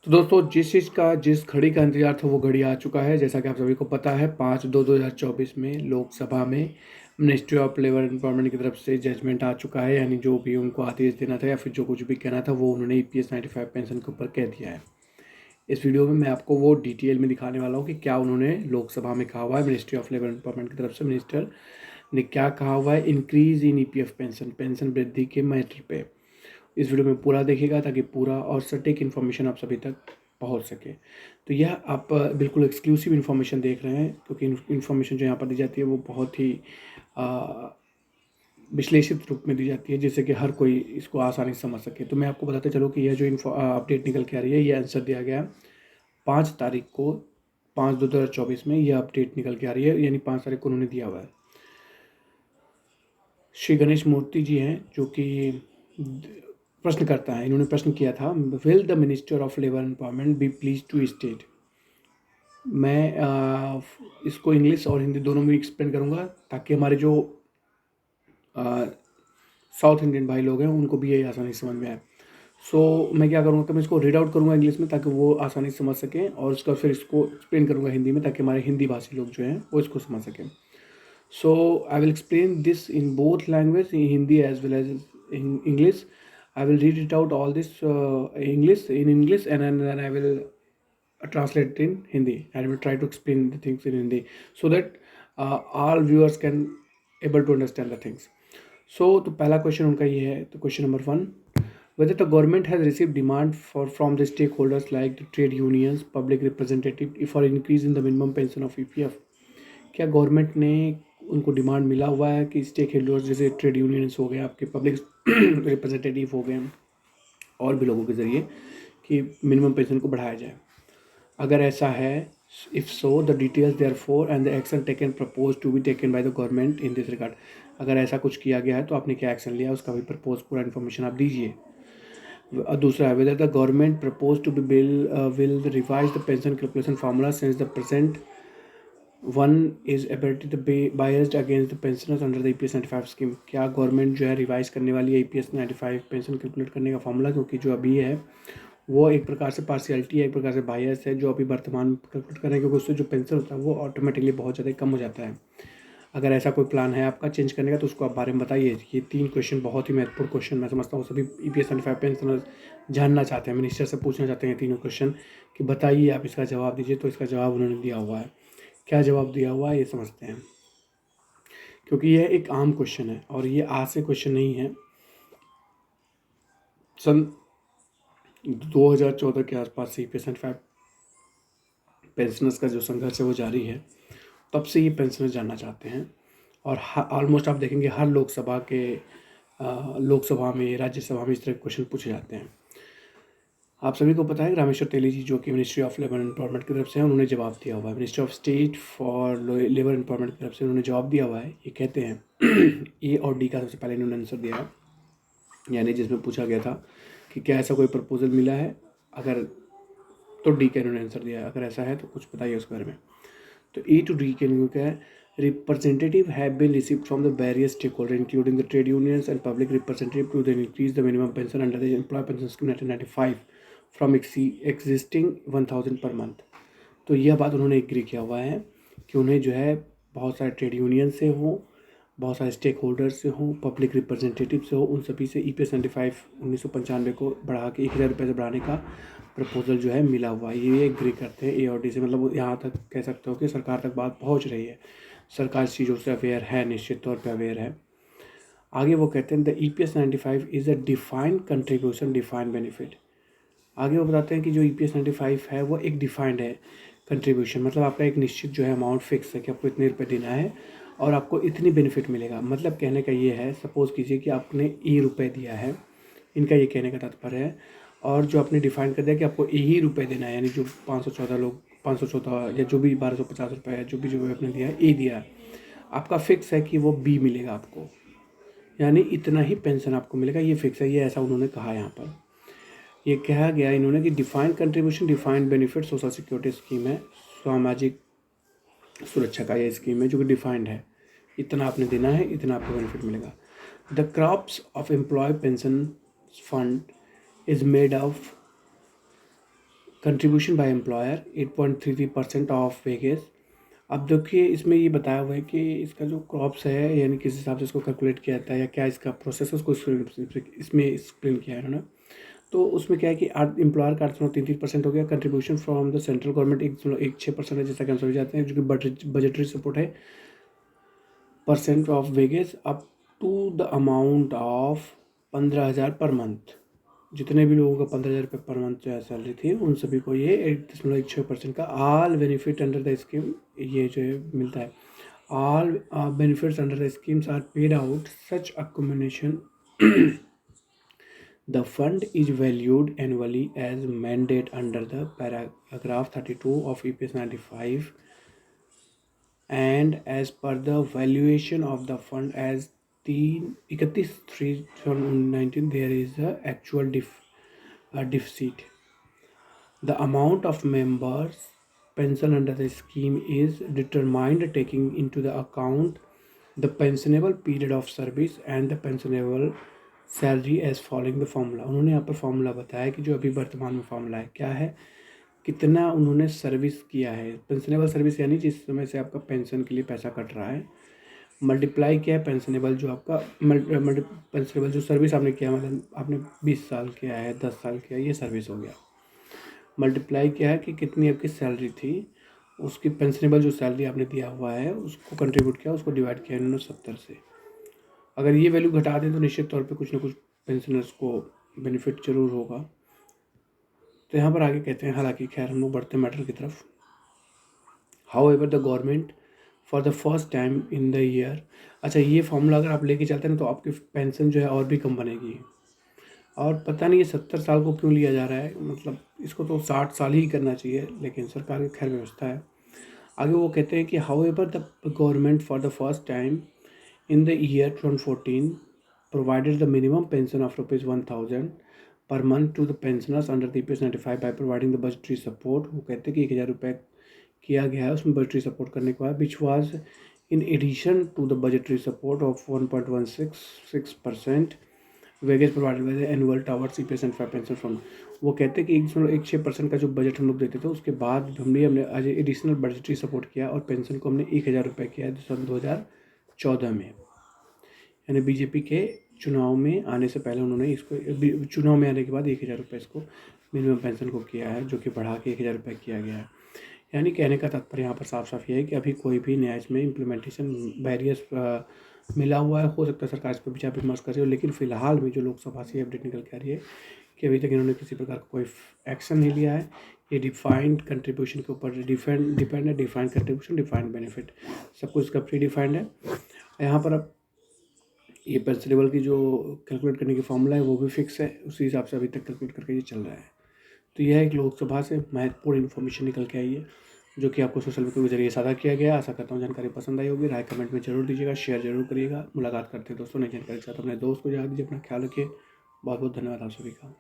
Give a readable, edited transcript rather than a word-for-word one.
तो दोस्तों जिस घड़ी का इंतज़ार था वो घड़ी आ चुका है। जैसा कि आप सभी को पता है 5/2/2024 में लोकसभा में मिनिस्ट्री ऑफ लेबर एम्प्लॉयमेंट की तरफ से जजमेंट आ चुका है। यानी जो भी उनको आदेश देना था या फिर जो कुछ भी कहना था वो उन्होंने EPS 95 पेंशन के ऊपर कह दिया है। इस वीडियो में मैं आपको वो डिटेल में दिखाने वाला हूँ कि क्या उन्होंने लोकसभा में कहा हुआ है। मिनिस्ट्री ऑफ लेबर एम्प्लॉयमेंट की तरफ से मिनिस्टर ने क्या कहा हुआ है इंक्रीज़ इन EPF पेंशन वृद्धि के मैटर पे। इस वीडियो में पूरा देखिएगा ताकि पूरा और सटीक इन्फॉर्मेशन आप सभी तक पहुंच सके। तो यह आप बिल्कुल एक्सक्लूसिव इन्फॉर्मेशन देख रहे हैं, क्योंकि इन्फॉर्मेशन जो यहाँ पर दी जाती है वो बहुत ही विश्लेषित रूप में दी जाती है, जिससे कि हर कोई इसको आसानी से समझ सके। तो मैं आपको बताते चलो कि यह जो अपडेट निकल के आ रही है, ये आंसर दिया गया 5 तारीख को, 5/2/2024 में यह अपडेट निकल के आ रही है। यानी 5 तारीख को उन्होंने दिया हुआ है। श्री गणेश मूर्ति जी हैं जो कि प्रश्नकर्ता हैं। इन्होंने प्रश्न किया था, will the minister of labour empowerment be please to state. मैं इसको इंग्लिश और हिंदी दोनों में एक्सप्लेन करूँगा ताकि हमारे जो साउथ इंडियन भाई लोग हैं उनको भी ये आसानी से समझ में आए। मैं क्या करूँगा कि मैं इसको रीड आउट करूँगा इंग्लिश में ताकि वो आसानी से समझ सकें, और उसका फिर इसको एक्सप्लेन करूँगा हिंदी में ताकि हमारे हिंदी भाषी लोग जो हैं वो इसको समझ सकें। So I will explain this in both languages, in Hindi as well as in English. I will read it out all this English, and then I will translate it in Hindi. I will try to explain the things in Hindi so that all viewers can able to understand the things. तो पहला question उनका ये है। तो question number 1, whether the government has received demand from the stakeholders like the trade unions, public representative for increase in the minimum pension of EPF। क्या government ने उनको demand मिला हुआ है कि स्टेक होल्डर्स जैसे ट्रेड यूनियंस हो गए, आपके पब्लिक रिप्रेजेंटेटिव हो गए, और भी लोगों के ज़रिए कि मिनिमम पेंशन को बढ़ाया जाए? अगर ऐसा है, if so the details there for and the action taken propose to be taken by the government in this regard. अगर ऐसा कुछ किया गया है तो आपने क्या एक्शन लिया, उसका भी प्रपोज पूरा इन्फॉर्मेशन आप दीजिए। दूसरा है, whether the government propose to be will revise the pension calculation formula since the present one is ability the biased against the pensioners under the EPS 95 scheme. क्या गवर्नमेंट जो है रिवाइज करने वाली है EPS 95 पेंशन कैलकुलेट करने का formula, क्योंकि जो अभी है वो एक प्रकार से पार्शियलिटी है, एक प्रकार से बायस है जो अभी वर्तमान में कैलकुलेट कर रहे हैं, क्योंकि उससे जो पेंशन होता है वो ऑटोमेटिकली बहुत ज़्यादा कम हो जाता है। अगर ऐसा कोई प्लान है आपका चेंज करने का तो उसको आप बारे में बताइए। ये 3 क्वेश्चन बहुत ही महत्वपूर्ण क्वेश्चन मैं समझता हूँ, सभी EPS 95 पेंशनर्स जानना चाहते हैं, मिनिस्टर से पूछना चाहते हैं तीनों क्वेश्चन कि बताइए, आप इसका जवाब दीजिए। तो इसका जवाब उन्होंने दिया हुआ है। क्या जवाब दिया हुआ है ये समझते हैं, क्योंकि यह एक आम क्वेश्चन है और ये आज से क्वेश्चन नहीं है। सन 2014 के आसपास से EPS 95 पेंशनर्स का जो संघर्ष है वो जारी है, तब से ये पेंशनर्स जानना चाहते हैं। और ऑलमोस्ट आप देखेंगे हर लोकसभा में, राज्यसभा में इस तरह के क्वेश्चन पूछे जाते हैं। आप सभी को पता है रामेश्वर तेली जी जो कि मिनिस्ट्री ऑफ लेबर एम्प्लॉयमेंट की तरफ से हैं, उन्होंने जवाब दिया हुआ है। Ministry of state for labour employment की तरफ से उन्होंने जवाब दिया हुआ है। ये कहते हैं ए और डी का सबसे पहले इन्होंने आंसर दिया है, यानी जिसमें पूछा गया था कि क्या ऐसा कोई प्रपोजल मिला है, अगर तो डी का इन्होंने आंसर दिया है। अगर ऐसा है तो कुछ बताइए उसके बारे में। तो E to D के क्या है, representative have been received from the various stakeholders including the trade unions and public representative to then increase the minimum pension under the employee pension scheme 1995 from existing 1000 per month। तो यह बात उन्होंने agree किया हुआ है कि उन्हें जो है बहुत सारे ट्रेड यूनियन से हो, बहुत सारे स्टेक होल्डर्स से हों, पब्लिक रिप्रेजेंटेटिव से हो, उन सभी से EPS 95 1995 को बढ़ा के 1000 रुपये से बढ़ाने का प्रपोजल जो है मिला हुआ है। ये एग्री करते हैं ए और डी से। मतलब यहाँ तक कह सकते हो कि सरकार तक बात पहुँच रही है, सरकार इस चीज़ों से अवेयर है, निश्चित तौर पर अवेयर है। आगे वो कहते हैं the EPS 95 is a defined contribution defined benefit. आगे वो बताते हैं कि जो EPS 95 है वो एक डिफाइंड है कंट्रीब्यूशन, मतलब आपका एक निश्चित जो है अमाउंट फिक्स है कि आपको इतने रुपये देना है और आपको इतनी बेनिफिट मिलेगा। मतलब कहने का ये है, सपोज़ कीजिए कि आपने E रुपये दिया है, इनका ये कहने का तात्पर्य है, और जो आपने डिफाइन कर दिया कि आपको E ही रुपये देना है, यानी जो 514 या जो भी 1250 रुपये है, जो भी आपने दिया है, E दिया है, आपका फिक्स है कि वो B मिलेगा आपको, यानी इतना ही पेंशन आपको मिलेगा, ये फिक्स है। ये ऐसा उन्होंने कहा यहाँ पर। ये कहा गया इन्होंने कि defined contribution defined benefit social security scheme है, सामाजिक सुरक्षा का ये स्कीम है जो कि डिफाइंड है, इतना आपने देना है, इतना आपको बेनिफिट मिलेगा। The crops of employ pension fund is made of contribution by employer 8.33% of wages. अब देखिए इसमें ये बताया हुआ है कि इसका जो क्रॉप्स है यानी किस हिसाब से इसको कैलकुलेट किया जाता है या क्या इसका प्रोसेस है उसको इसमें एक्सप्लेन किया है ना। तो उसमें क्या है कि एम्प्लॉयर का 8.33% हो गया। Contribution from the central government 1.16% है, जैसा कि हम सभी जाते हैं, जो कि बजटरी सपोर्ट है percent of wages up to the amount of 15,000 per month. जितने भी लोगों का 15,000 रुपये पर मंथ जो है सैलरी थी उन सभी को ये 8.16% का all benefit under the scheme ये जो है मिलता है। All benefits under the schemes are paid out such accommodation. The fund is valued annually as mandate under the paragraph 32 of EPS 95 and as per the valuation of the fund as the 31/3/2019 there is a actual deficit. The amount of members pension under the scheme is determined taking into the account the pensionable period of service and the pensionable salary as following the formula. उन्होंने यहाँ पर formula बताया कि जो अभी वर्तमान में formula है क्या है, कितना उन्होंने सर्विस किया है। पेंशनेबल सर्विस यानी जिस समय से आपका पेंशन के लिए पैसा कट रहा है, मल्टीप्लाई किया है पेंशनेबल जो आपका पेंशनेबल जो सर्विस आपने किया, मतलब आपने 20 साल किया है, 10 साल किया, ये सर्विस हो गया। मल्टीप्लाई किया है कि कितनी आपकी सैलरी थी, उसकी पेंशनेबल जो सैलरी आपने दिया हुआ है उसको कंट्रीब्यूट किया, उसको डिवाइड किया इन्होंने 70 से। अगर ये वैल्यू घटा दें तो निश्चित तौर पे कुछ ना कुछ पेंशनर्स को बेनिफिट जरूर होगा। तो यहाँ पर आगे कहते हैं, हालांकि खैर हम लोग बढ़ते मैटर की तरफ। How ever the government for the first time in the year, अच्छा ये फॉर्मूला अगर आप लेके चलते हैं ना तो आपकी पेंशन जो है और भी कम बनेगी। और पता नहीं ये 70 साल को क्यों लिया जा रहा है, मतलब इसको तो 60 साल ही करना चाहिए, लेकिन सरकार की खैर व्यवस्था है। आगे वो कहते हैं कि how ever the government for the first time in the year 2014 provided the minimum pension of rupees 1,000 per month to the pensioners under the EPS 95 by providing the budgetary support। वो कहते हैं कि 1,000 रुपये किया गया है उसमें बजटरी सपोर्ट करने के बाद, which was in addition to the budgetary support of 1.166% wages provided by the annual towards EPS 95 pension fund। वो कहते हैं कि 1.16% का जो बजट हम लोग देते थे उसके बाद हमने आज एडिशनल बजटरी सपोर्ट किया और पेंशन को हमने 1,000 रुपये किया सन 2014 में। यानी बीजेपी के चुनाव में आने से पहले उन्होंने इसको, चुनाव में आने के बाद 1,000 रुपये इसको मिनिमम पेंशन को किया है, जो कि बढ़ा के 1,000 रुपये किया गया है। यानी कहने का तात्पर्य यहाँ पर साफ साफ ये है कि अभी कोई भी नया इसमें इम्प्लीमेंटेशन बैरियर्स मिला हुआ है। हो सकता है सरकार इस पर विचार विमर्श कर रही हो, लेकिन फिलहाल में जो लोकसभा से अपडेट निकल के आ रही है कि अभी तक इन्होंने किसी प्रकार का कोई एक्शन नहीं लिया है। ये डिफाइंड कंट्रीब्यूशन के ऊपर डिपेंड है, डिफाइंड कंट्रीब्यूशन, डिफाइंड बेनिफिट, सब कुछ इसका प्री डिफाइंड है। यहाँ पर अब ये पेंशनेबल की जो कैलकुलेट करने की फॉर्मूला है वो भी फिक्स है, उसी हिसाब से अभी तक कैलकुलेट करके ये चल रहा है। तो यह एक लोकसभा से महत्वपूर्ण इन्फॉर्मेशन निकल के आई है, जो कि आपको सोशल मीडिया के जरिए साझा किया गया। आशा करता हूँ जानकारी पसंद आई होगी। राय कमेंट में जरूर दीजिएगा, शेयर जरूर करिएगा। मुलाकात करते हैं दोस्तों नई जानकारी के साथ। अपने दोस्त को याद दीजिए, अपना ख्याल रखिए। बहुत बहुत धन्यवाद आप सभी का।